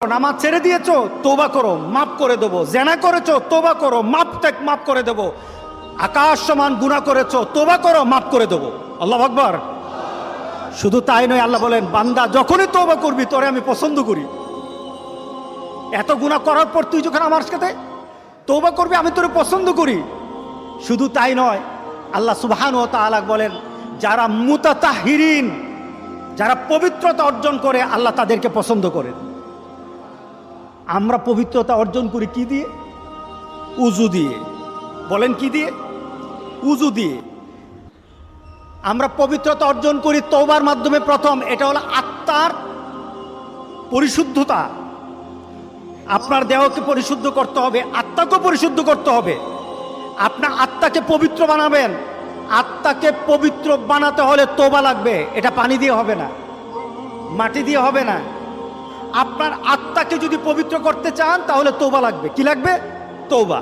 নামাজ ছেড়ে দিয়েছো, তওবা করো, মাফ করে দেবো। জেনা করেছো, তওবা করো, মাফ করে দেবো। আকাশ সমান গুনাহ করেছো, তওবা করো, মাফ করে দেবো। আল্লাহু আকবার। শুধু তাই নয়, আল্লাহ বলেন, বান্দা যখনই তওবা করবি তোরে আমি পছন্দ করি। এত গুনাহ করার পর তুই যখন আমার সাথে তওবা করবি, আমি তোরে পছন্দ করি। শুধু তাই নয়, আল্লাহ সুবহানাহু ওয়া তাআলা বলেন, যারা মুতাতাহহিরিন, যারা পবিত্রতা অর্জন করে, আল্লাহ তাদেরকে পছন্দ করেন। আমরা পবিত্রতা অর্জন করি কি দিয়ে? উজু দিয়ে। বলেন কি দিয়ে? উজু দিয়ে। আমরা পবিত্রতা অর্জন করি তওবার মাধ্যমে। প্রথম এটা হলো আত্মার পরিশুদ্ধতা। আপনার দেহকে পরিশুদ্ধ করতে হবে, আত্মাকে পরিশুদ্ধ করতে হবে। আপনার আত্মাকে পবিত্র বানাবেন। আত্মাকে পবিত্র বানাতে হলে তওবা লাগবে। এটা পানি দিয়ে হবে না, মাটি দিয়ে হবে না। আপনার আত্মাকে যদি পবিত্র করতে চান তাহলে তওবা লাগবে। কি লাগবে? তওবা।